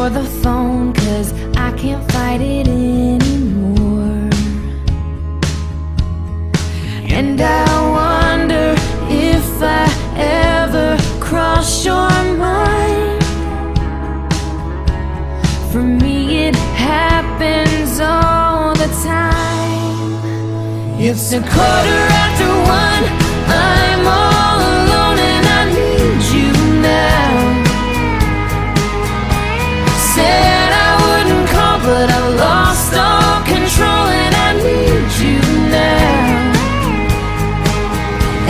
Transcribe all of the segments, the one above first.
for the phone, 'cause I can't fight it anymore. And I wonder if I ever cross your mind. For me it happens all the time. It's 1:15, I'm all alone and I need you now. Said I wouldn't call, but I lost all control and I need you now.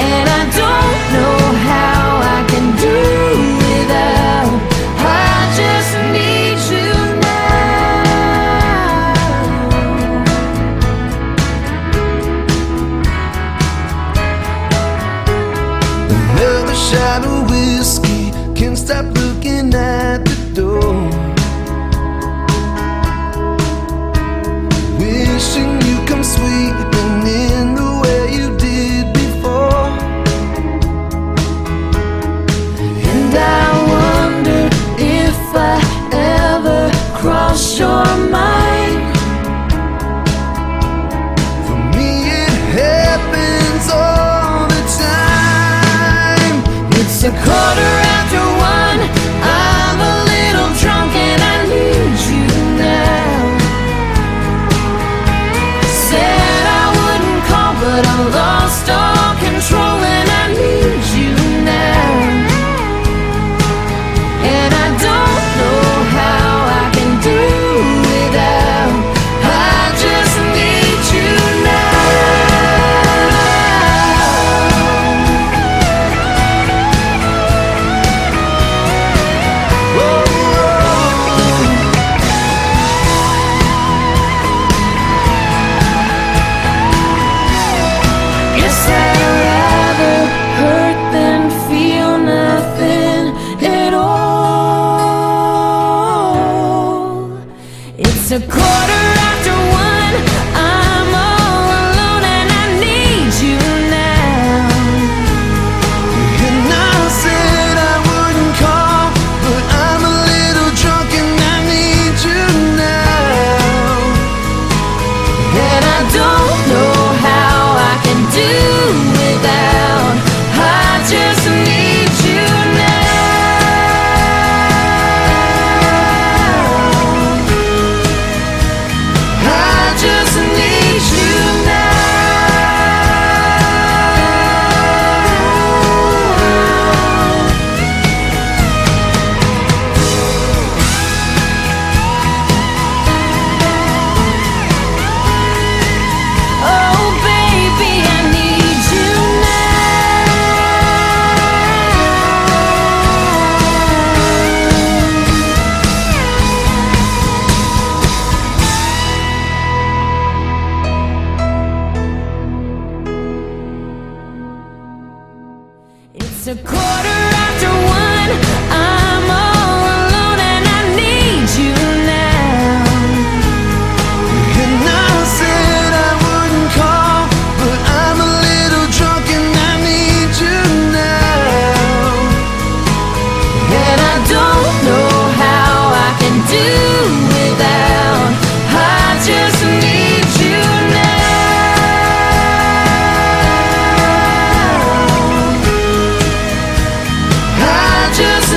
And I don't know how I can do without. I just need you now. Another shot of whiskey, can't stop looking at the door. Wishing you come sweeping in the way you did before. And I wonder if I ever cross your mind. For me it happens all the time. It's 1:15, I'm a little drunk and I need you now. Said I wouldn't call, but I lost all control and I need you now. And I don't know how I can do without. I just need you now. Guess I'd rather hurt than feel nothing at all. It's 1:15, I'm all alone and I need you now. And I said I wouldn't call, but I'm a little drunk and I need you now. And I don't know how I can do without. I just need you now. I just need you now. Oh baby, I need you now. It's 1:15, I'm all alone and I need you now. And I said I wouldn't call, but I'm a little drunk and I need you now. And I don't know how I can do without. I just need you now. I just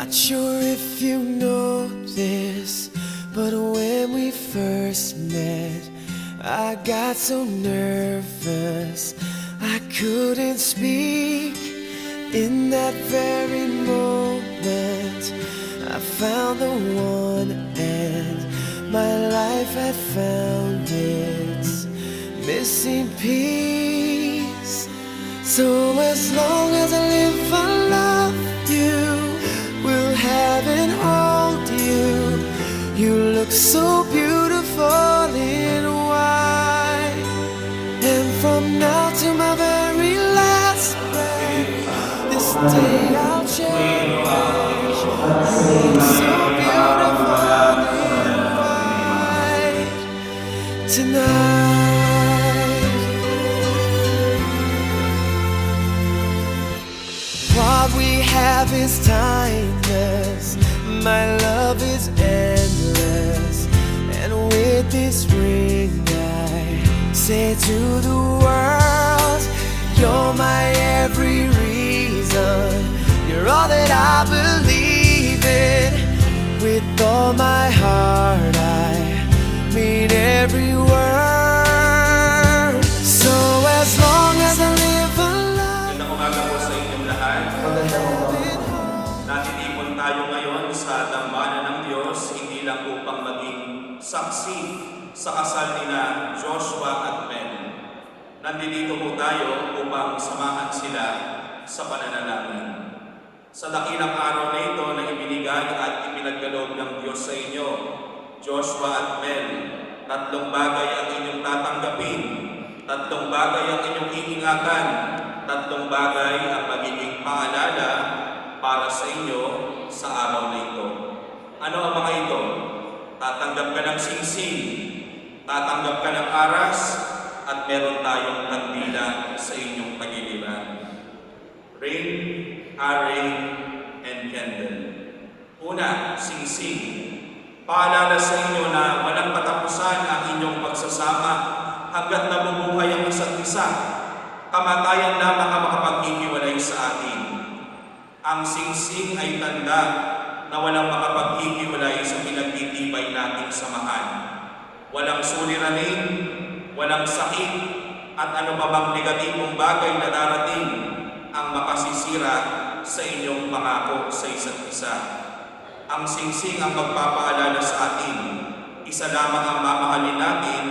Not sure if you know this, but when we first met, I got so nervous I couldn't speak. In that very moment, I found the one, and my life had found its missing piece. So as long as I live, I love you, will have and hold you. You look so beautiful in white, and from now to my very last breath, this day I'll cherish. You look so beautiful in white tonight. What we have is timeless, my love is endless, and with this ring I say to the world, you're my every reason, you're all that I believe in. With all my heart I mean every word. So as long as I live, I love. Magandang umaga po sa inyong lahat. Natitipon tayo ngayon sa dambana ng Diyos, hindi lang upang maging saksi sa kasal nina Joshua at Mel. Nandito po tayo upang samahan sila sa pananalangin. Sa dakilang araw na ito na ibinigay at ipinagkaloob ng Diyos sa inyo, Joshua at Mel, tatlong bagay ang inyong tatanggapin, tatlong bagay ang inyong iingatan, tatlong bagay ang magiging paalala para sa inyo sa araw na ito. Ano ang mga ito? Tatanggap ka ng singsing, tatanggap ka ng aras, at meron tayong kandila sa inyong pagiliran. Ring, array, and candle. Una, singsing. Paalala sa inyo na walang katapusan ang inyong pagsasama hanggat nabubuhay ang isa't isa. Kamatayan lamang ang makapaghihiwalay sa atin. Ang singsing ay tanda na walang makapaghihiwalay sa pinagtitibay nating samahan. Walang suliranin, walang sakit, at ano pa bang negatibong bagay na darating ang makasisira sa inyong pangako sa isa't isa. Ang singsing ang magpapaalala sa atin, isa lamang ang mamahalin natin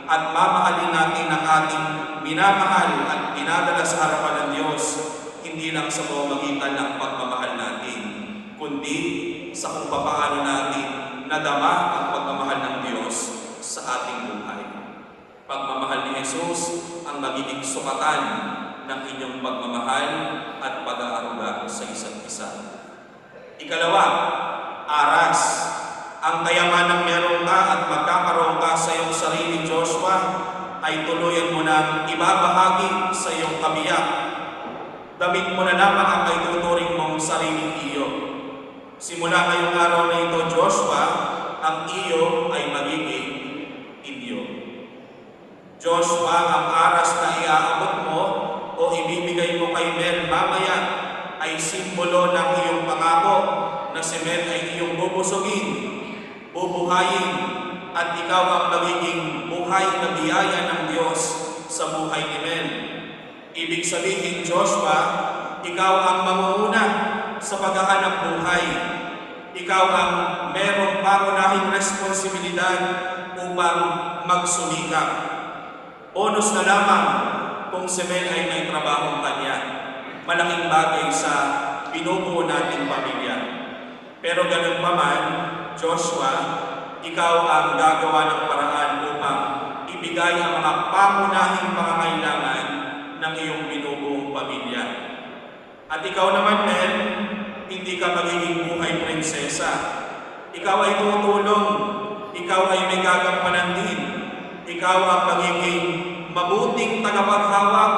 at mamahalin natin ang ating minamahal at pinadala sa harapan ng Diyos, hindi lang sa pamamagitan ng pagmamahal natin, kundi sa kung papaano natin nadama ang pagmamahal ng Diyos sa ating buhay. Pagmamahal ni Jesus ang magiging sukatan ng inyong pagmamahal at pag-aaruga sa isa't isa. Ikalawa, aras. Ang kayamanang meron ka at magkakaroon ka sa iyong sarili, Joshua, ay tuluyan mo nang ibabahagi sa iyong kabiyak. Damit mo na lamang ang maituturing mong sariling iyo. Simula ngayong araw na ito, Joshua, ang iyo ay magiging inyo. Joshua, ang aras na iaabot mo o ibibigay mo kay Mel mamaya ay simbolo ng iyong pangako na si Mel ay iyong bubusugin, bubuhayin, at ikaw ang magiging buhay na biyaya ng Diyos sa buhay ni Mel. Ibig sabihin, Joshua, ikaw ang mangunguna sa paghahanap buhay. Ikaw ang merong pangunahing responsibilidad upang magsumikap. Bonus na lamang kung si Mel ay may trabahong kanya. Malaking bagay sa binubuo nating pamilya. Pero ganun pa man, Joshua, ikaw ang gagawa ng paraan upang ibigay ang mga pangunahing pangangailangan ng iyong binubuong pamilya. At ikaw naman, Mel, hindi ka magiging buhay prinsesa. Ikaw ay tutulong, ikaw ay may gagampanan din. Ikaw ang magiging mabuting tagapaghawak,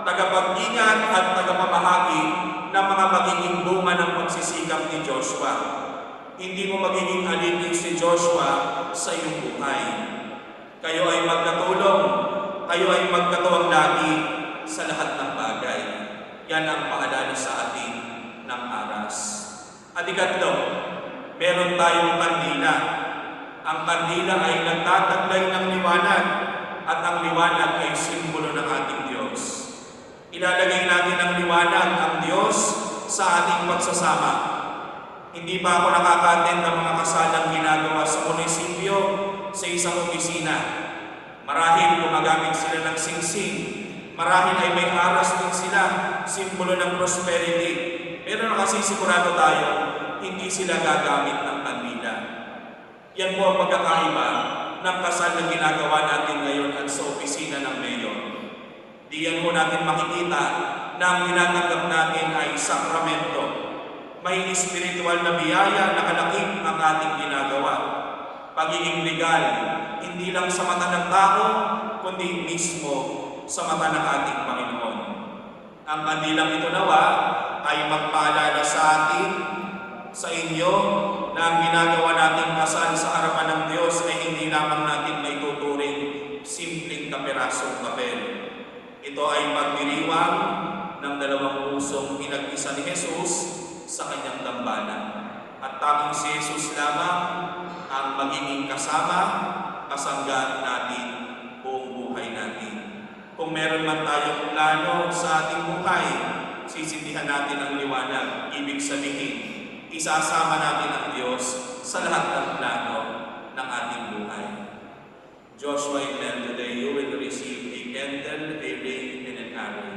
tagapag-ingat at tagapamahagi ng mga magiging bunga ng pagsisikap ni Joshua. Hindi mo magiging alipin si Joshua sa iyong buhay. Kayo ay magkatulong, kayo ay magkatuwang lagi sa lahat ng bagay. Yan ang paalala sa atin ng aras. At ikatlo, meron tayong kandila. Ang kandila ay nagtataglay ng liwanag at ang liwanag ay simbolo ng ating Diyos. Ilalagay natin ang liwanag, ang Diyos, sa ating pagsasama. Hindi pa ako nakaka-attend ng mga kasalang ginagawa sa munisipyo, sa isang opisina. Marahil gumagamit sila ng singsing. Marahil ay may aras din sila, simbolo ng prosperity. Pero nakasisigurado tayo, hindi sila gagamit ng kandila. Yan po ang pagkakaiba ng kasal na ginagawa natin ngayon at sa opisina ng mayor. Diyan po natin makikita na ang tinatanggap natin ay sakramento. May espiritual na biyaya na kalakip ang ating ginagawa. Pagiging legal, hindi lang sa mata ng tao, kundi mismo sa mata ng ating Panginoon. Ang kandilang ito nawa ay magpaalala sa atin, sa inyo, na ang ginagawa nating kasal sa harapan ng Diyos ay hindi lamang natin may tuturing simpleng kapirasong papel. Ito ay pagdiriwang ng dalawang pusong pinag-isa ni Jesus sa kanyang dambana. At tanging si Jesus lamang ang magiging kasama, kasangga natin buong buhay natin. Kung meron man tayong plano sa ating buhay, sisindihan natin ang liwanag. Ibig sabihin, isasama natin ang Diyos sa lahat ng plano ng ating buhay. Joshua and Mel, today you will receive a candle, a ring, and an arrow.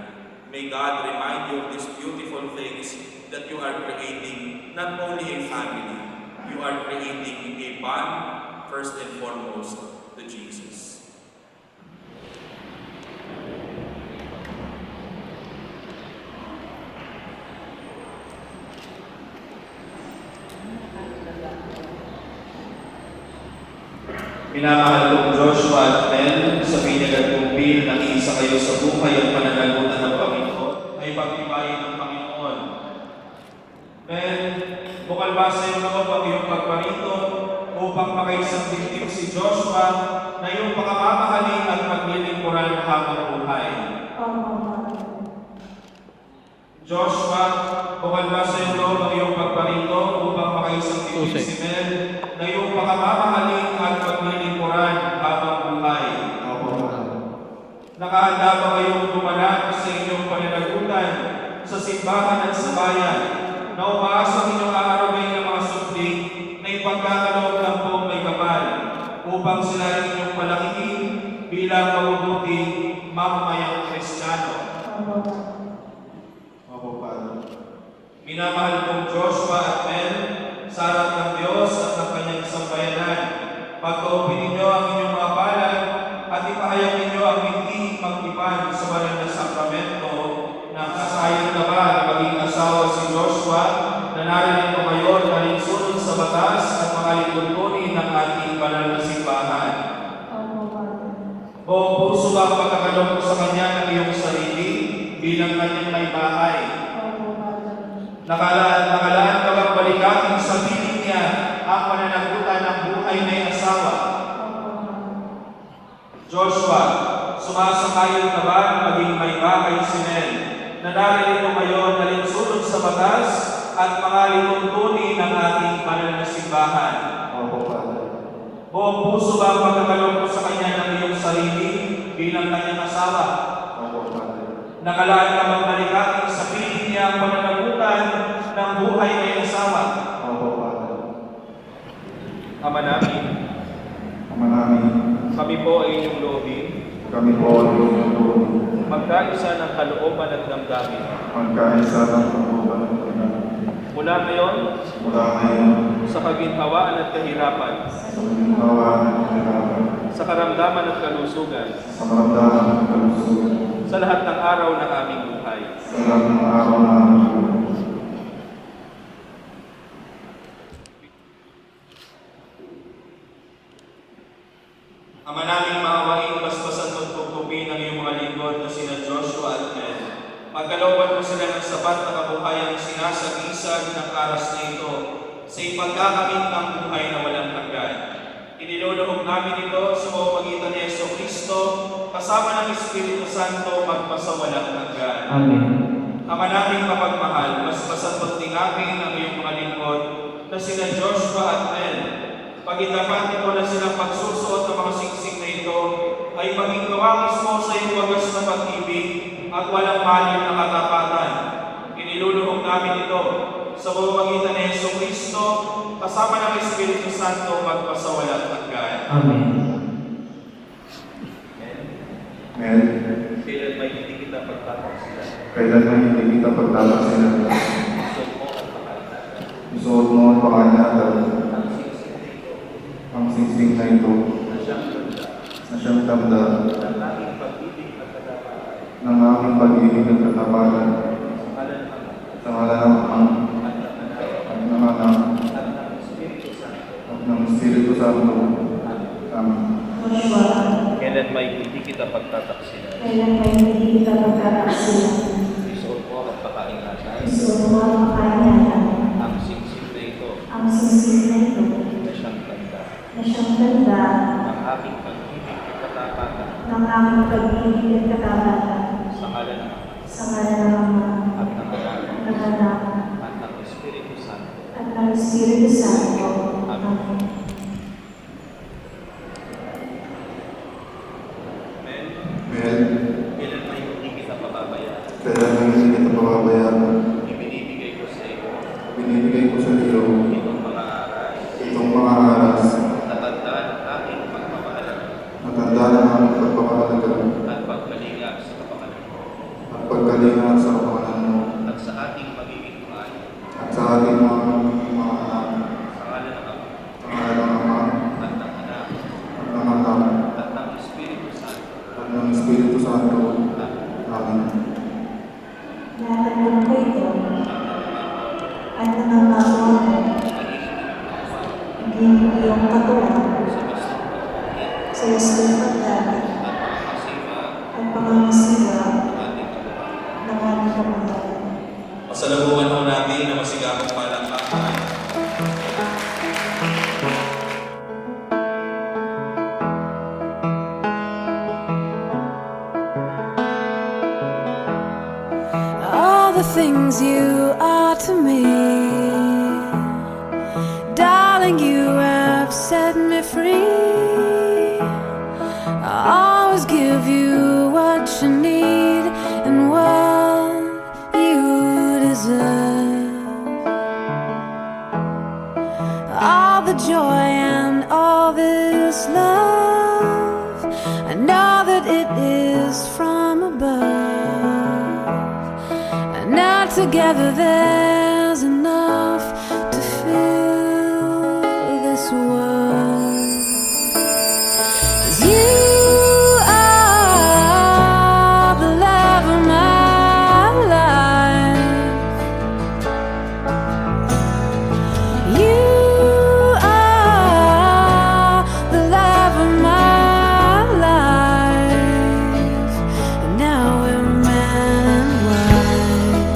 May God remind you of these beautiful things that you are creating, not only a family, you are creating a bond, first and foremost, to Jesus. Minamahal kong Joshua at Mel, sa binyag kong bil na isa kayo sa buhay at pananagutan ng Panginoon, ay pagtibayin ng Panginoon. Mel, bukal ba sa iyong loob ang iyong pagparito upang makaisang dibdib si Joshua na iyong pakamamahalin at paglilingkuran habang buhay? Joshua, bukal ba sa iyong loob ang iyong pagparito upang makaisang dibdib si Mel na iyong pakamamahalin at paglilingkuran habang buhay? Nakahanda ba kayong dumanan sa inyong pananagutan sa simbahan at sa bayan na umaasang inyong aarabay ng mga sundin na ipagkakaloob ng buong may kapal upang sila rin inyong palakihin bilang mabubuti mamamayang Kristiyano? Minamahal kong Joshua at Mel, sa harap ng Diyos at ng kanyang sambayanan, pagkaupin ninyo ang inyong mga palad at ipahayag ninyo ang hindi magtipan sa banal na sakramento ng kasayang na ba na maging asawa si Joshua na narinig ko ngayon na linsunod sa batas at mga lituntunin ng ating banal na simbahan. Buong puso ba ang pagkakaloob ko sa kanya ng iyong sarili bilang kanyang may bahay? Nakalaan ka bang balikating sa piling niya ang pananagutan ng buhay may asawa? Joshua, sumasakayon ka ba na maging may bahay si Mel na narinig mo ngayon na linsunod sa batas at mga lituntunin ng ating banal na simbahan? Buong puso ba ang pagkakaloob mo sa kanya ng iyong sarili bilang kanyang asawa? Nakalaan ka bang balikating sa piling niya ang pananagutan ng buhay may asawa? Ama namin, kami po ay inyong loobin. Magkaisa ng kalooban at damdamin. Mula ngayon, sa kaginhawaan at kahirapan, sa karamdaman at kalusugan, sa lahat ng araw ng aming buhay. Ama naming maawain, basbasan at tugtupin ang iyong mga lingkod na sina Joshua at Mel. Magkalooban mo sila ng sapat na kabuhayang sinasagisag ng aras na ito sa ipagkakamit ng buhay na walang hanggan. Iniluluhog namin ito sa pamamagitan ni Jesucristo kasama ng Espiritu Santo magpasawalang hanggan. Amen. Ama naming mapagmahal, basbasan pagtingapin ang iyong mga lingkod Panginoon na sina Joshua at Men. Pag-indapan mo na silang pagsusuot ng mga singsing na ito ay maging kawangis mo sa iyong wagas na pag-ibig at walang malim na katapatan. Iniluluhog namin ito sa pamamagitan ni Jesucristo kasama ng Espiritu Santo magpasawalang hanggan. Amen. Amen. Kailan may hindi kita pagtataksilan? Kailangan hindi kita pagtataksilan. Isuot mo ang pakanyatan. Ang singsing na ito na siyang tanda ng aming pag-ibig at katapatan sa ngalan ng Ama at ng Anak at ng Espiritu Santo. Amen. Kailan may hindi kita pagtataksilan? Kailan may hindi kita pagkakaksilan? Isuot mo at pakaingatan Isuot mo ang makaingatan, ang singsing na ito ang singsing na ito, na siyang tanda na siyang tanda ng aking pag-ibig at katapatan ng aming pag-ibig at katapatan sa ngalan ng Ama sa ngalan ng Ama at ng Anak ng Anak at ng Espiritu Santo. at ng Espiritu Santo. Amen. Amen. Amen. Kailan may hindi kita pababayaan? Kailangan hindi kita pababayaan. Ibinibigay ko sa iyo Binibigay ko sa iyo itong mga aral itong mga aras na tandaan ng aking pagmamahal na tanda ng aming pagpapahalaga at pagkalinga sa kapakanan mo at pagkalinga sa kapakanan mo at sa ating magiging mahal at sa ating mga anak sa ngalan ng Ama sa ngalan ng Ama at ng Anak at ng Anak at ng Espiritu Santo. at ng Espiritu Santo. Amen. Natanong ko ito at nangangako ako maging iyong katuwang sa Yesus pagdamit at pangangasiwa ng aming kapangyarihan. Pasalamuhan ho natin na masigabong palakpakan. All the things you are to me, darling, you have set me free. I always give you what you need and what you deserve. All the joy and all this love, I know that it is from above. And now together there's enough to fill this world. 'Cause you are the love of my life. You are the love of my life. And now we're man and wife.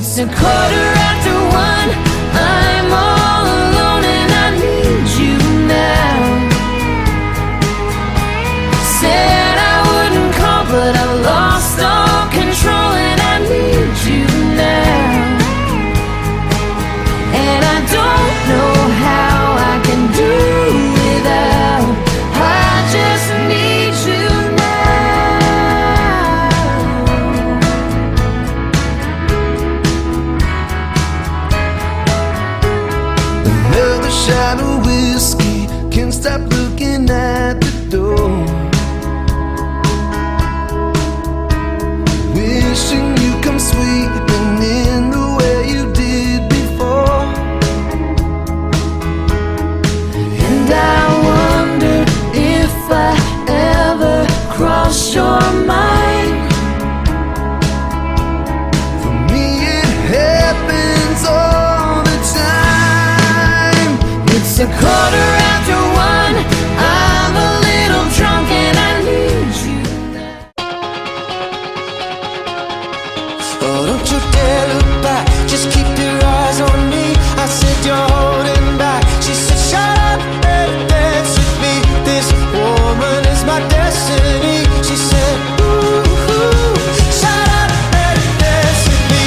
It's 1:15. I'm all alone and I need you now. Said I wouldn't call, but I lost all control and I need you now. And I don't know how I can do without. I just need you now. Another shot of whiskey, can't stop looking at the door. Wishing you come sweeping in the way you did before. And I wonder if I ever cross your mind. For me it happens all the time. It's 1:15. I'm a little drunk and I need you now. Oh, don't you dare look back, just keep your eyes on me. I said you're holding back. She said shut up and dance with me. This woman is my destiny. She said ooh, ooh, shut up and dance with me.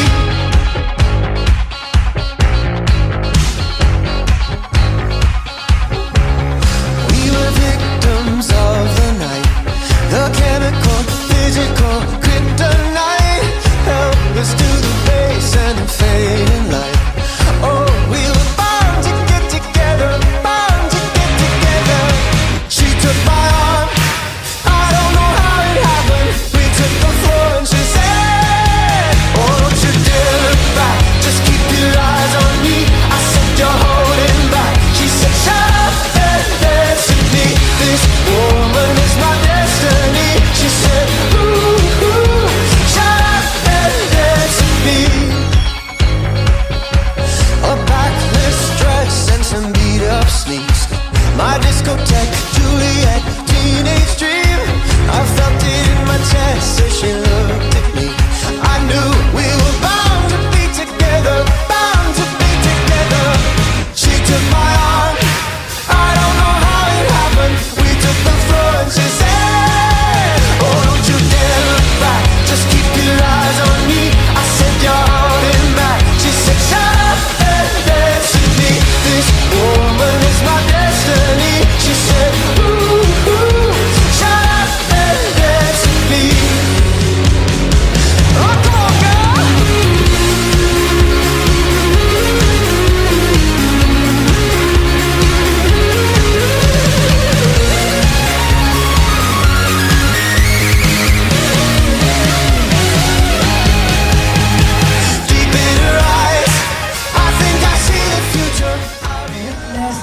We were victims of the night, the chemical, physical, kryptonite. Help us to the base and the fading light. Oh, we were bound to get together, bound to get together. She took my arm, I don't know how it happened. We took the floor and she said, oh, don't you dare look back, just keep your eyes on me. I said you're holding back. She said shut up and dance with me. This woman is my destiny. She said ooh, ooh, shut up and dance with me. A backless dress and some beat up sneaks. My discotheque, Juliet, teenage dream. I felt it in my chest as she looked at me. I knew we were bound to be together, bound to be together. She took my arm, I don't know how it happened. We took the floor and she said, oh, don't you dare look back, just keep your eyes on me. I said you're holding back. She said shut up and dance with me. This woman is my destiny. She said ooh, ooh, shut up and dance with me. Oh, come on, girl. Deep in her eyes, I think I see the future. Witness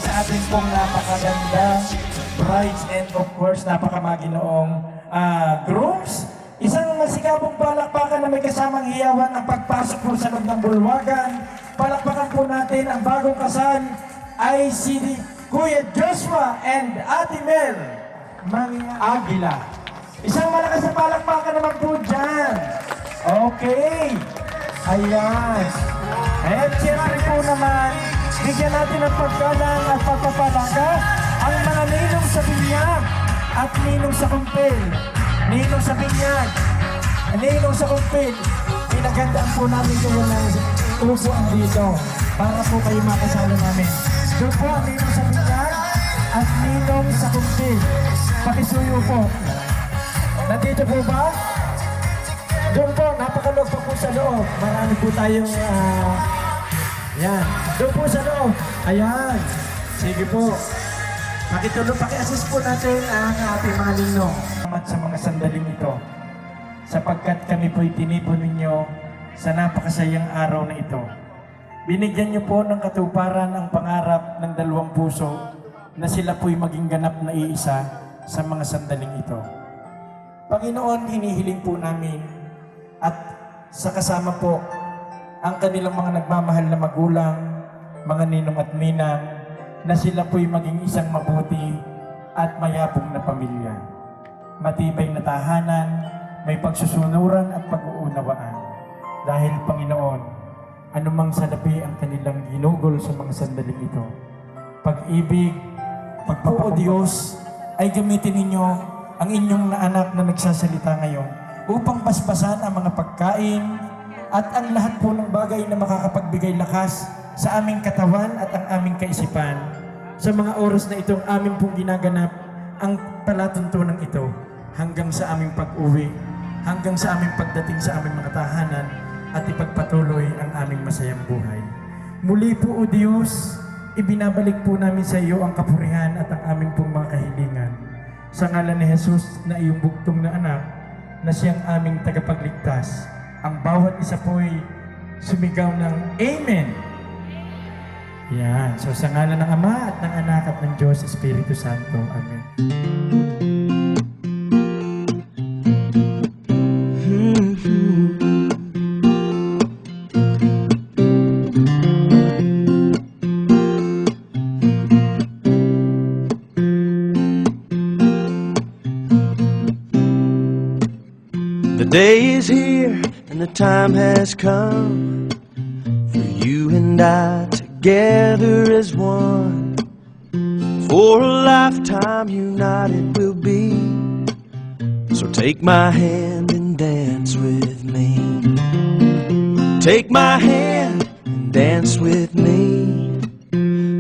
sa ating pong napakaganda brides and of course napakamaginoong grooms. Isang masikapong palakpakan na may kasamang hiyawan ang pagpasok po sa loob ng bulwagan. Palakpakan po natin ang bagong kasal ay si Kuya Joshua and Ate Mel Mang Aguila. Isang malakas na palakpakan naman po dyan. Okay. Ayan. And siyempre po naman, bigyan natin ng paggalang at pagpapalaga ang mga ninong sa binyag at ninong sa kumpil. Ninong sa binyag, ninong sa kumpil. Pinagandaan po namin kayo ng upuan dito para po kayo makasalo namin. Doon po ang ninong sa binyag at ninong sa kumpil. Pakisuyo po. Nandito po ba? Doon po, napakalog pa po sa loob. Marami po tayong, yan. Doon po sa loob. Ayan. Sige po. Pakitulong, paki-assist po natin ang ating mga ninong. Salamat sa mga sandaling ito. Sapagkat kami po'y tinipon ninyo sa napakasayang araw na ito. Binigyan niyo po ng katuparan ang pangarap ng dalawang puso na sila po'y maging ganap na iisa sa mga sandaling ito. Panginoon, hinihiling po namin at sa kasama po ang kanilang mga nagmamahal na magulang, mga ninong at ninang, na sila po'y maging isang mabuti at mayabong na pamilya. Matibay na tahanan, may pagsusunuran at pag-uunawaan. Dahil Panginoon, anumang salapi ang kanilang ginugol sa mga sandaling ito. Pag-ibig, pagpapao Diyos, ay gamitin ninyo ang inyong anak na nagsasalita ngayon upang basbasan ang mga pagkain at ang lahat po ng bagay na makakapagbigay lakas sa aming katawan at ang aming kaisipan. Sa mga oras na itong aming pong ginaganap ang palatuntunan ito hanggang sa aming pag-uwi, hanggang sa aming pagdating sa aming mga tahanan at ipagpatuloy ang aming masayang buhay. Muli po o Diyos, ibinabalik po namin sa iyo ang kapurihan at ang aming pong mga kahilingan. Sa ngalan ni Jesus na iyong bugtong na anak, na siyang aming tagapagligtas, ang bawat isa po'y sumigaw ng Amen. Yan. So sa ngalan ng Ama at ng Anak at ng Diyos Espiritu Santo. Amen. The day is here and the time has come for you and I together as one. For a lifetime united we'll be. So take my hand and dance with me. Take my hand and dance with me.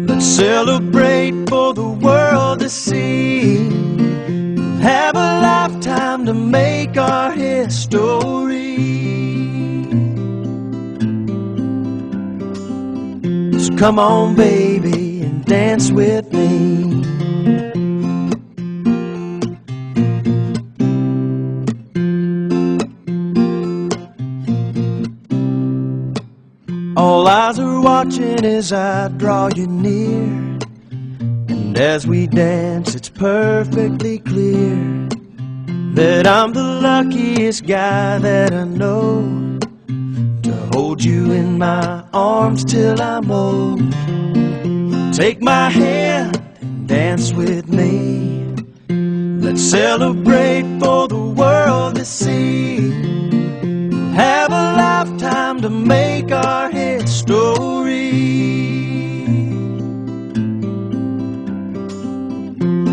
Let's celebrate for the world to see. Have a lifetime to make our history. So come on, baby, and dance with me. All eyes are watching as I draw you near. And as we dance, it's perfectly clear that I'm the luckiest guy that I know to hold you in my arms till I'm old. Take my hand and dance with me. Let's celebrate for the world to see. Have a lifetime to make our history.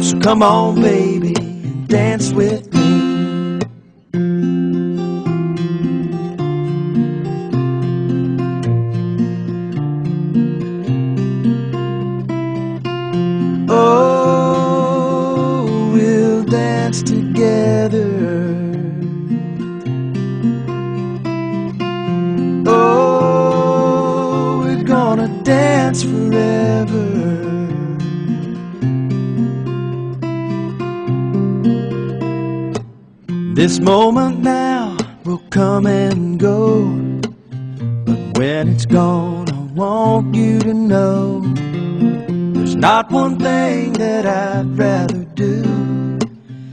So come on, baby, and dance with me. Oh, we'll dance together. Oh, we're gonna dance forever. This moment now will come and go, but when it's gone, I want you to know there's not one thing that I'd rather do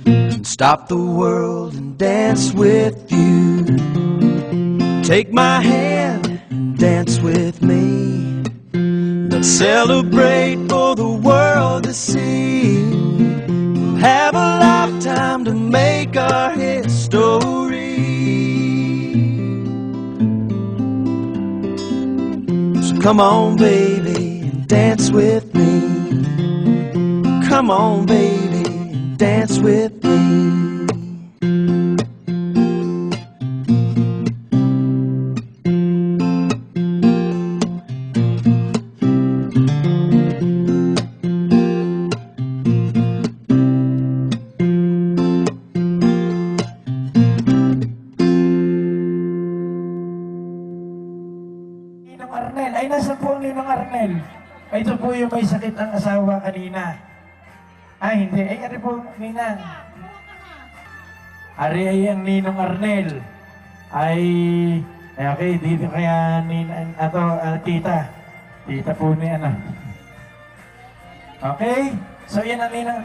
than stop the world and dance with you. Take my hand and dance with me. Let's celebrate for the world to see. We'll have a lifetime to make our history. So come on, baby, and dance with me. Come on, baby, and dance with me. Ninong Arnel. Ay, nasa po ang Ninong Arnel? Ay, ito po yung may sakit ang asawa kanina. Ay, hindi. Ay, ari po, Ninang. Ari ay ang Ninong Arnel. Ay, okay, dito kaya tita. Tita po ni ano. Okay? So, yan ang Ninong.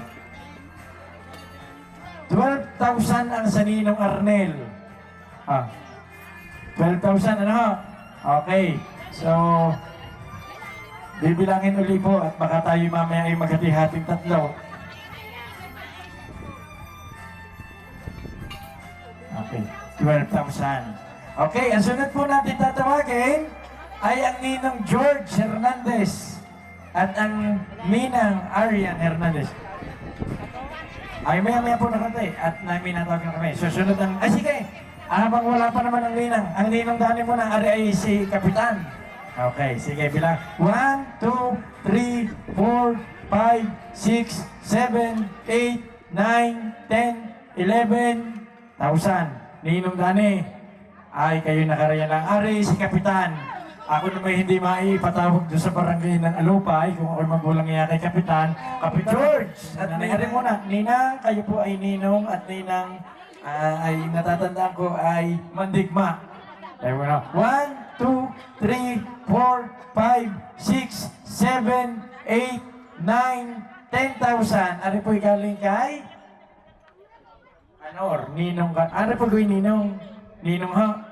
12,000 ang sa Ninong Arnel. 12,000, ano? Okay. So, bibilangin uli po at baka tayo mamaya ay maghati-hating tatlo. Okay, 12,000. Okay, ang sunod po natin tatawagin ay ang ninong George Hernandez at ang ninang Arian Hernandez. Ay, maya-maya po na kante at namin natawag na kami. Susunod ang... Ay, sige! Habang wala pa naman ang ninang dali mo na ari ay si Kapitan. Okay, sige, bilang 1, 2, 3, 4, 5, 6, 7, 8, 9, 10, 11, 1,000. Ninong Dani, ay kayo nakaraya lang. Ari, si Kapitan. Ako naman hindi maipatawag doon sa barangay ng Alupay kung ako'y magulang niya kay Kapitan. Kapitan George! At nangyari mo na, Ninang, kayo po ay ninong at ninang ay natatandaan ko ay mandigma. Tayo mo na. 1, 2, 3, 4, 5, 6, 7, 8, 9, 10,000. Ari po'y galing kay? Anor, ninong ka. Ari po'y ninong? Ninong ha?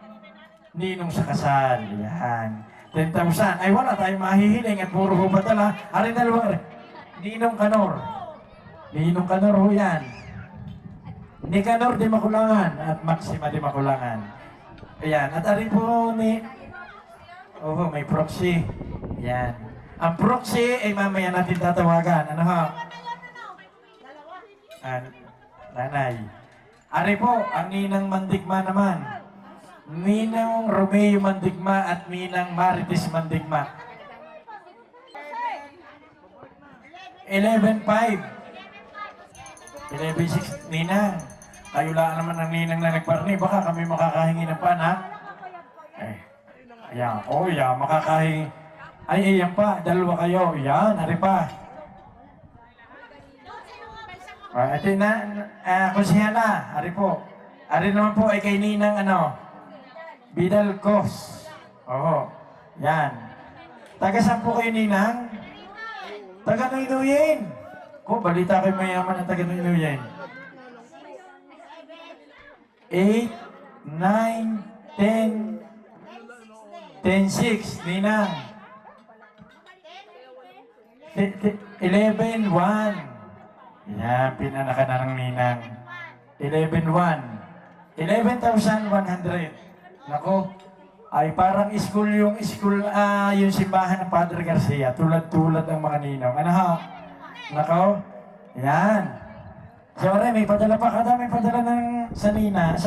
Ninong sa kasal. Yan. 10,000. Ay wala tayong mahihiling at puro ho batala. Ari dalawang ari. Ninong Kanor. Ninong Kanor ho yan. Ni Kanor di Makulangan at Maxima di Makulangan. Ayan. At ari po ni... Oh, may proxy. Yan. Ang proxy ay mamaya natin tatawagan. Ano ha? Nanay. Ari po, ang ninang Mandigma naman. Ninang Romeo Mandigma at Ninang Marites Mandigma. 11.5. 11.6. Ninang, kayo lang naman ang ninang na nagparni. Baka kami makakahingi ng panak. Ayan. Oh, yeah. Makakahingi. Ay, ayan pa. Dalawa kayo. Yan. Ari pa. Ito na. Kunsihana. Ari po. Ari naman po ay kay ninang Bidal Cos. Oo. Yan. Taga saan po kayo, Ninang? Taga Nuinuyin. Balita kayo mayaman ng taga Nuinuyin. 8, 9, 10, 10, 6. Ninang. 11, 1. Yan, pinanaka na ng Ninang. 11, 1. 11,100. Nako, ay parang school, yung simbahan ng Padre Garcia, tulad-tulad ng mga ninong. Ano ha? Nako, yan. Sorry, may padala pa kada, may padala ng sa Nina,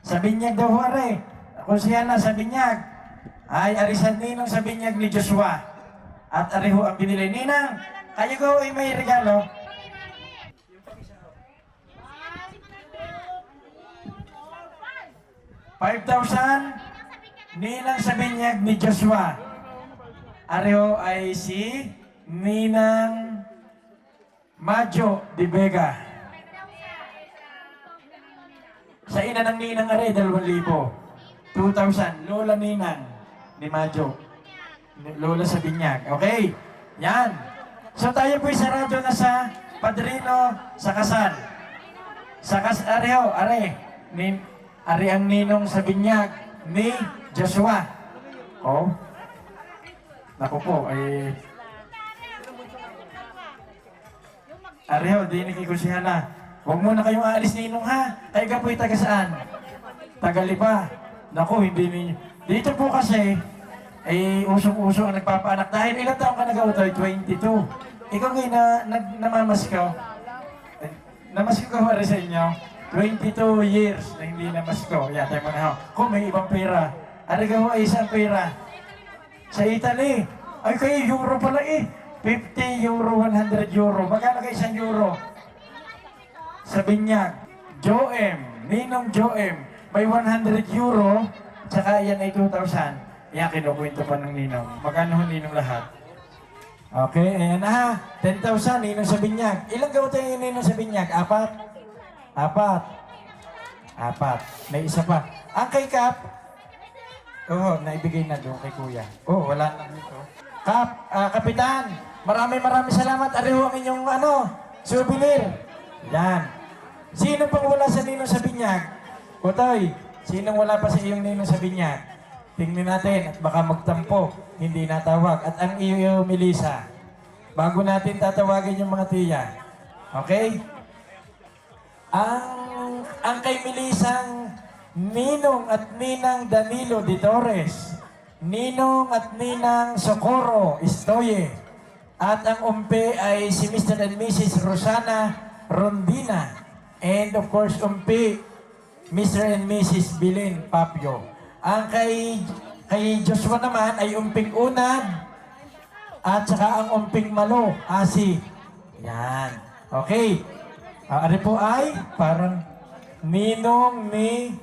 sa binyag daw, are. Kung siya na sa binyag, ay arisan ninong sa binyag ni Joshua. At ariho ang binili. Ninang, kayo ko ay may regalo. 5,000 Ninang sa binyag ni Joshua. Areho ay si Ninang Majo de Vega. Sa ina ng Ninang Are, 2,000. 2,000. Lola Ninang ni Majo. Lola sa binyag. Okay? Yan. So tayo po sa radyo na sa padrino sa kasal. Areho, are. Ari ang ninong sa binyag ni Joshua. Oh. Naku po, ay... Ariho, di nakikusihan na. Huwag muna kayong aalis ninong ha. Kayo ka po'y taga saan? Tagalipa. Naku, hindi ninyo. Dito po kasi, ay usong-uso ang nagpapaanak. Dahil ilang taong ka nag-autoy? 22. Ikaw ngayon namamas ka. Namasko ka ba rin sa inyo? 22 years na hindi namasko. Yan, tayo muna ho. Kung may ibang pera, arigaw ay isang pera. Sa Italy, ay kayo euro pala eh. 50 euro, 100 euro. Magkano kayo isang euro? Sa binyag, Joem, Ninong Joem, may 100 euro, tsaka yan ay 2,000. Yan, kinukwento pa ng Ninong. Magkano ho Ninong lahat? Okay, ayan na ha. 10,000, Ninong sa binyag. Ilang gawin tayo yung Ninong sa binyag? 4? 4. May isa pa. Ang kay Kap, naibigay na doon kay Kuya. Wala na dito. Kap, Kapitan, maraming salamat. Ariho ang inyong souvenir. Yan. Sino pang wala sa ninong sa binyag? Utoy, sinong wala pa sa iyong ninong sa binyag? Tingnan natin at baka magtampo. Hindi natawag. At ang iyo Melissa. Bago natin tatawagin yung mga tiya. Okay? Ang kay Melisang Ninong at Ninang Danilo de Torres, Ninong at Ninang Socorro Estoye, at ang umpi ay si Mr. and Mrs. Rosana Rondina, and of course umpi Mr. and Mrs. Bilin Papio. Ang kay Joshua naman ay umping unad at saka ang umping malo, asi. Yan. Okay. Ari po ay parang Ninang ni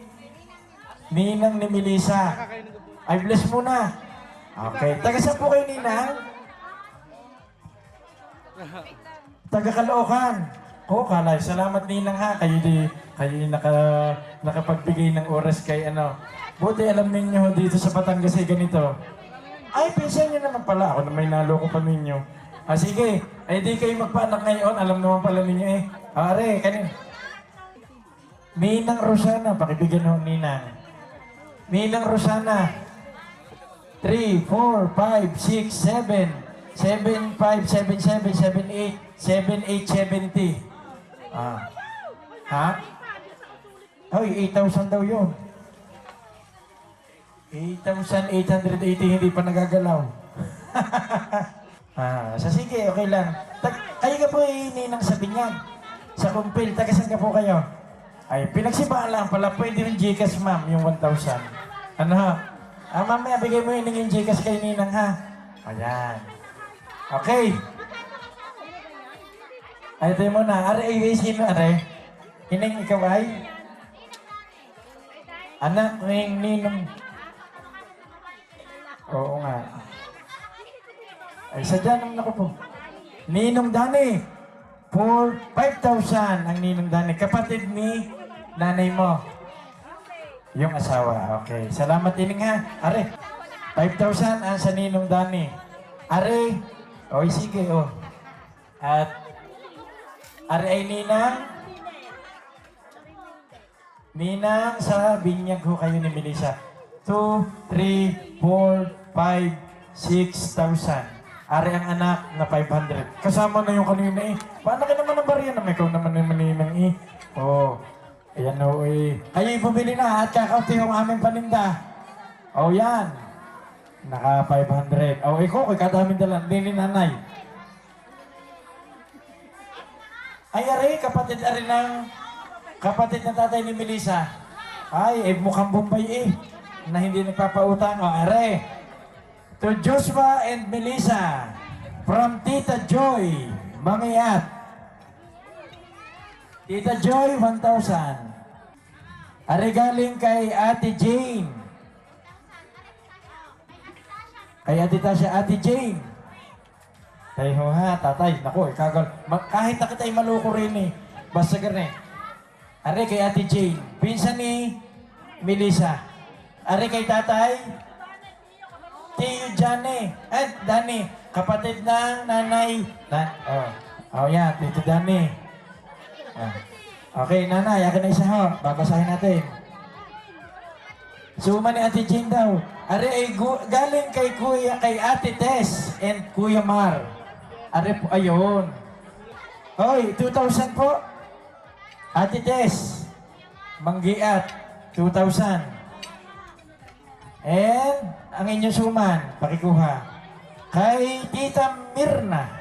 Melissa. Ay, bless muna. Okay. Taga saan po kayo, Ninang? Taga Caloocan. Oh, kalay. Salamat, Ninang, ha. Kayo nakapagbigay ng oras kay ano. Buti alam ninyo dito sa Batangas ay ganito. Ay, pinsan nyo naman pala. Ako na may naloko pa ninyo. Sige. Ay, di kayo magpaanak ngayon. Alam naman pala ninyo eh. Are, kanin. Ninang Rosana. Pakibigyan ho, Ninang. Ninang Rosana. 3, 4, 5, 6, 7, 7, 5, 7, 7, 7, 8, 7, 8, 70. Ha? Hoy, 8,000 daw yun. 8,880, hindi pa nagagalaw. Sige, okay lang. Kayo ka po Ninang sa Binyag. Sa Kumpil, tagasan ka po kayo. Ay, pinagsibaan lang pala. Pwede rin Gcash, ma'am, yung 1,000. Ano ha? Mamaya, bigay mo yung Gcash kay Ninang, ha? Ayan. Okay. Ay, ito mo na. Are, sino, are? Hining ikaw ay? Anak ng Ninong. Oo nga. Ay, sadya naman ako po. Ninong Dani. For 5,000 ang Ninong Dani. Kapatid ni nanay mo. Yung asawa. Okay. Salamat, Ining, ha. Are, 5,000 ang sa Ninong Dani. Are, oy, sige, oh. At, are ay Ninang sa Binyag ho kayo ni Melissa. 2, 3, 4, 5, 6,000. Are ang anak na 500. Kasama na yung kanina eh. Paano ka naman ang bariya naman? Ikaw naman yung maninang eh. Oh, ayan o eh. Kayo bumili na at kakaunti yung aming paninda. Oh, yan. Naka 500. Oh, ikaw, kadaming dalan. Hindi ni nanay. Ay, are, kapatid ng tatay ni Melissa. Ay, mukhang Bombay eh. Na hindi nagpapautang. O, are. To Joshua and Melissa. From Tita Joy. Mangiat. Tita Joy, 1,000. Are galing kay Ate Jane. Kay Ate Tasha, Ate Jane. Tayo ha, tatay. Naku, ikagal. Kahit na kita'y maloko rin eh. Basta ganun eh. Are kay Ate Jane. Pinsan ni Melissa. Are kay tatay. Tiyo Jane. Dani. Kapatid ng nanay. Yan. Tito Dani. Okay, nanay. Akin na isa ho. Babasahin natin. Suma ni Ate Jane daw. Are ay galing kay Ate Tess and Kuya Mar. Are po, ayun. Hoy, 2,000 po. Ate Tess, Manggiat, 2,000. And ang inyong suman, pakikuha. Kay Tita Mirna,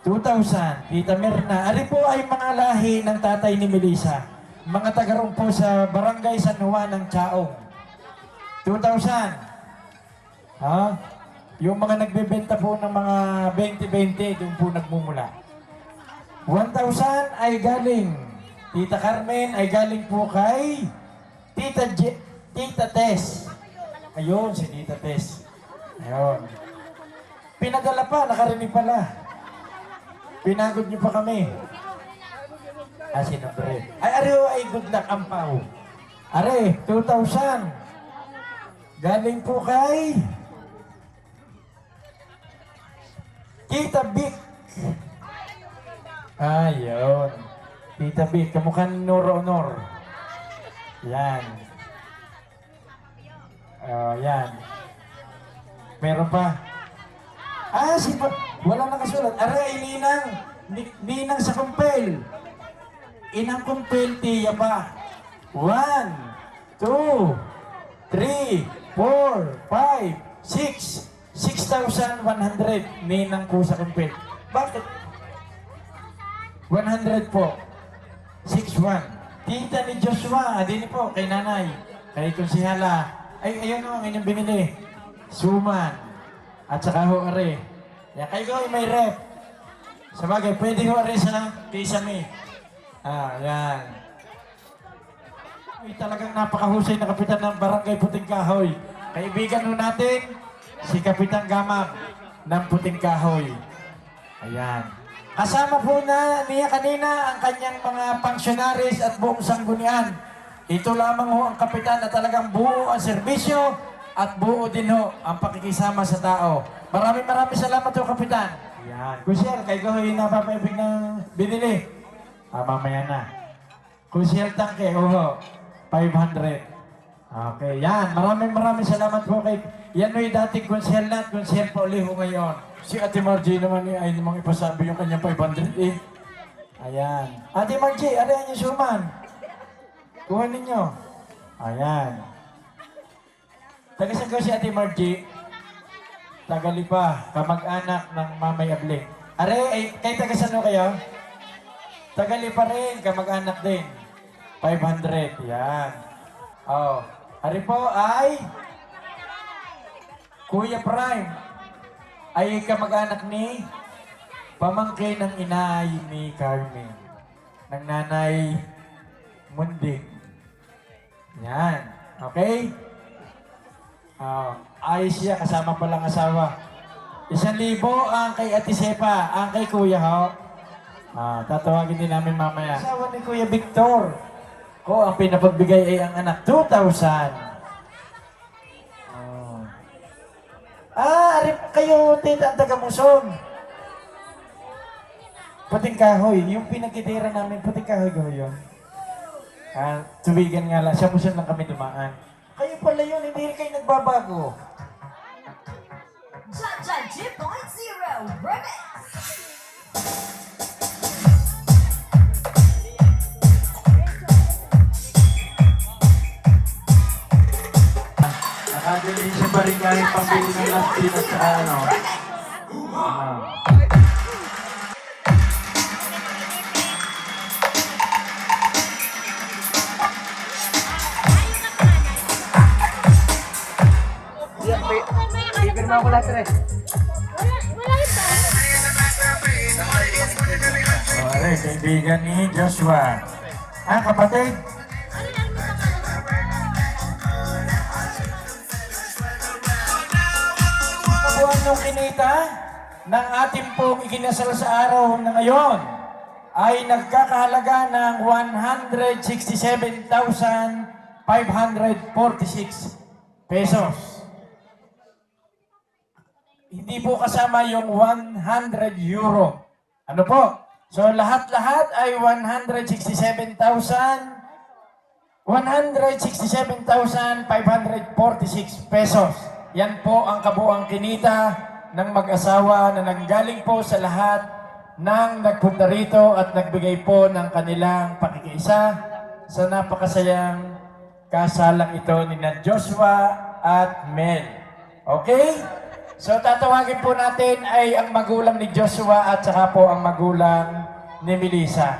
2,000. Tita Mirna, ari po ay mga lahi ng tatay ni Melissa. Mga tagarong po sa Barangay San Juan ng Chaong. 2,000. Ha? Yung mga nagbebenta po ng mga 20-20, doon po nagmumula. 1,000 ay galing. Tita Carmen ay galing po kay Tita Tess. Ayun, si Tita Tess. Ayun. Pinadala pa, nakarinig pala. Pinagod niyo pa kami. Sinabre. Ay, ariho ay good luck ang pao. Are, 2,000. Galing po kay Tita Vic. Ayun. Tita Vic, kamukha ni Noro Honor. Yan. Yan. Meron pa. Wala nakasulat. Aray, Ninang sa Kumpil. Inang Kumpil, tiya pa. 1, 2, 3, 4, 5, 6, 6,100 ninang po sa kumpit. Bakit? 100 po. 6-1. Tita ni Joshua, din po, kay nanay, kay Konsihala. Ay, ayun o, ang inyong binili. Suman. At saka ho, are. Yan, kayo ko, may rep. Sabagay, pwede ho, are sa Kisame. Yan. Ay, talagang napakahusay na kapitan ng Barangay Puting Kahoy. Kaibigan ho natin, si Kapitan Gamam ng Puting Kahoy. Ayan. Kasama po niya kanina ang kanyang mga functionaries at buong sanggunian. Ito lamang ho ang kapitan na talagang buo ang serbisyo at buo din ho ang pakikisama sa tao. Maraming salamat ho, kapitan. Ayan. Kusyel, kay Goy napapaibig ng binili. Mamaya na. Kusyel Tangke, 500. Okay, yan. Maraming salamat po kay... Yan mo'y dating kusyel na at kusyel pa uli ho ngayon. Si Ate Margie naman ay namang ipasabi yung kanyang 500 eh. Ayan. Ate Margie, ariyan yung suman. Kuha ninyo. Ayan. Taga-sago si Ate Margie. Tagalipa, kamag-anak ng Mamay Abli. Are, ay, kay taga-sano kayo? Tagalipa rin, kamag-anak din. 500, yan. Oh. Ari po ay Kuya Prime. Ay kamag-anak ni pamangkin ng inay ni Carmen. Ng nanay Munding. Yan. Okay? Ayos siya, kasama palang asawa. 1,000 ang kay Ate Sepa, ang kay Kuya ho. Tatawagin din namin mamaya. Asawa ni Kuya Victor. Ang pinapagbigay ay ang anak, 2,000. Arip kayo, tita, ang taga-Musong. Puting Kahoy, yung pinagkitira namin, Puting Kahoy yun. Tubigan nga lang, sa Musong lang kami dumaan. Kayo pala yun, hindi rin kayo nagbabago. Jaja G.0 Remix. Nakadali siya pa rin kahit pambili ng last peanut sa ano. Ibig mo ako lahat rin. Alright, kaibigan ni Joshua. Kapatid? Kabuhan yung kinita ng ating pong ikinasal sa araw na ngayon ay nagkakahalaga ng 167,546 pesos. Hindi po kasama yung 100 euro. Ano po? So lahat-lahat ay 167,546 pesos. Yan po ang kabuang kinita ng mag-asawa na nanggaling po sa lahat ng nagpunta rito at nagbigay po ng kanilang pakikiisa sa napakasayang kasalang ito ni Joshua at Mel. Okay? So tatawagin po natin ay ang magulang ni Joshua at saka po ang magulang ni Melissa.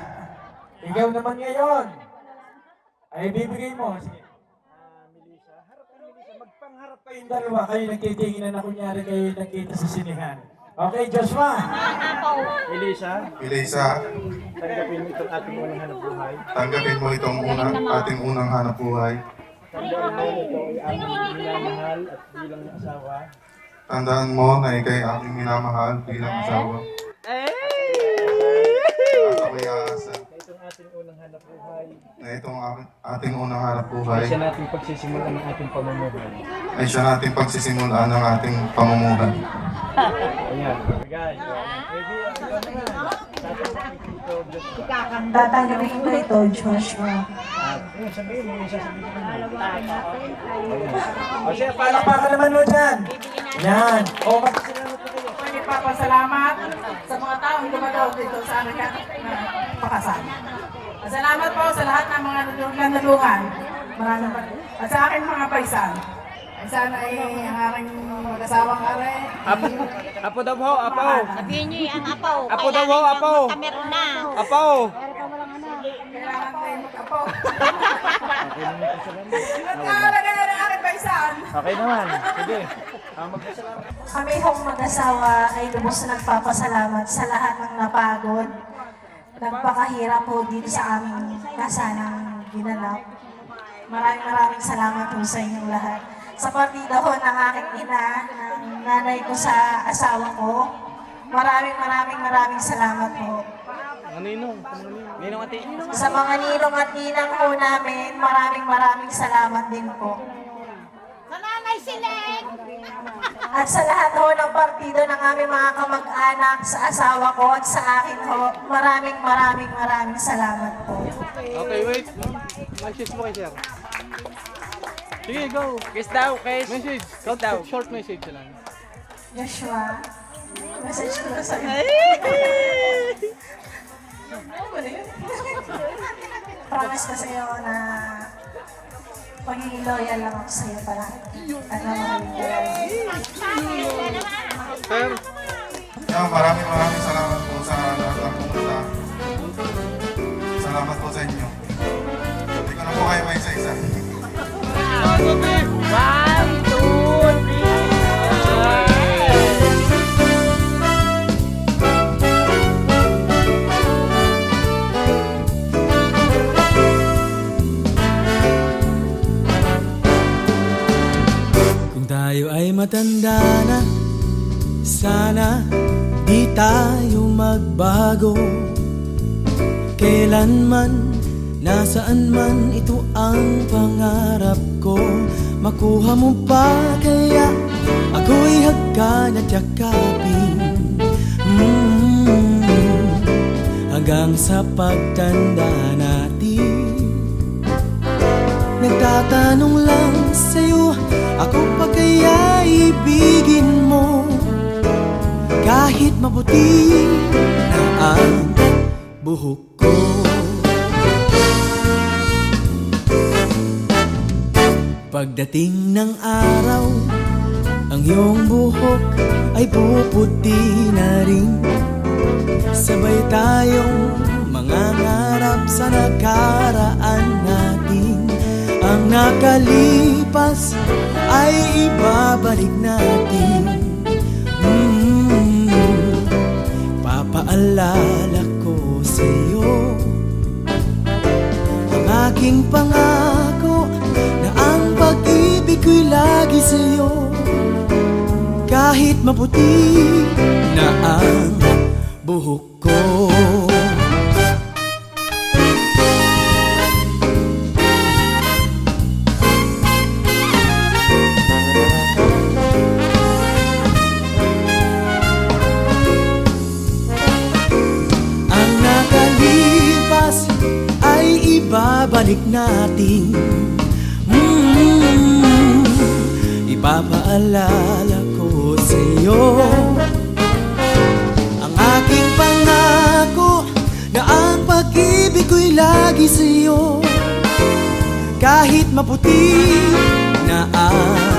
Ikaw naman ngayon ay bibigay mo. Sige. Melissa, harap ka Melissa. Magpangharap kayong dalawa. Kayo nagtitingin na kunyari kayo nagkita sa sinihan. Okay, Joshua. Melissa, Tanggapin mo itong ating unang hanap buhay. tanggapin mo itong ating unang hanap buhay. Tandaan mo ito ay aming minamahal at bilang asawa. Tandaan mo na ikay aking minamahal bilang asawa. At ako'y aasa Itong ating unang hanap buhay. na itong ating unang hanap buhay Siya nating pagsisimulan ng ating pamumuhay. ay siya nating pagsisimulan ng ating pamumuhay. Ayan. Guys, Tatanggapin ko ito, Joshua. sabihin mo, sasabihin mo. O siya, palakpakan naman mo dyan. Yan. O, magpasalamat po kayo. Nagpapasalamat sa mga taong dumadaw dito sa aming pakasal. Salamat po sa lahat ng mga nanulungan At sa akin mga paisan. Paisan ay ang aking mag-asawang are. Apo daw ho, apo. Sabihin niyo ang apaw. Apo daw ho, apo. Meron na. Apo. Kailangan tayo mag-apo. At nakalagay na ng aking paisan. Okay naman. Sige. Kami hong mag-asawa ay lubos na nagpapasalamat sa lahat ng napagod. Nagpakahirap po dito sa aming kasanang ginanap. Maraming salamat po sa inyong lahat. Sa partida ho ng aking ina, ng nanay ko sa asawa ko, maraming salamat po. Ninong ati. Sa mga ninong at ninang po namin, maraming salamat din po. Sa nanay sileng. At sa lahat ho ng partido ng aming mga kamag-anak, sa asawa ko at sa akin ho, maraming salamat po. Okay, wait. Message mo kay sir. Sige, go. Kiss daw, kiss. Message. Kiss daw. Short message lang. Joshua, message ko na sa'yo. Promise ko sa'yo na magiging loyal lang ako sa'yo pala. At mamahalin ko lang. Sir. Maraming salamat po sa lahat ng pumunta. Salamat po sa inyo. Hindi ko na po kayo may isa-isa. 1, 2, 3. Kung tayo ay matanda na, sana di tayo magbago. Kailanman, nasaan man, ito ang pangarap ko. Makuha mo pa kaya ako'y hagkan at yakapin, hanggang sa pagtanda natin. Nagtatanong lang sa'yo, ako pa kaya ibigin mo? Kahit maputi na ang buhok ko. Pagdating ng araw, ang iyong buhok ay puputi na rin. Sabay tayong mangangarap sa nakaraan natin. Ang nakalipas ay ibabalik natin. Papaalala ko sa'yo ang aking pangako na ang pag-ibig ko'y lagi sa'yo. Kahit maputi na ang buhok ko. Ang nakalipas ay ibabalik natin. Ipapaalala ko sa'yo ang aking pangako na ang pag-ibig ko'y lagi sa'yo. Kahit maputi na ang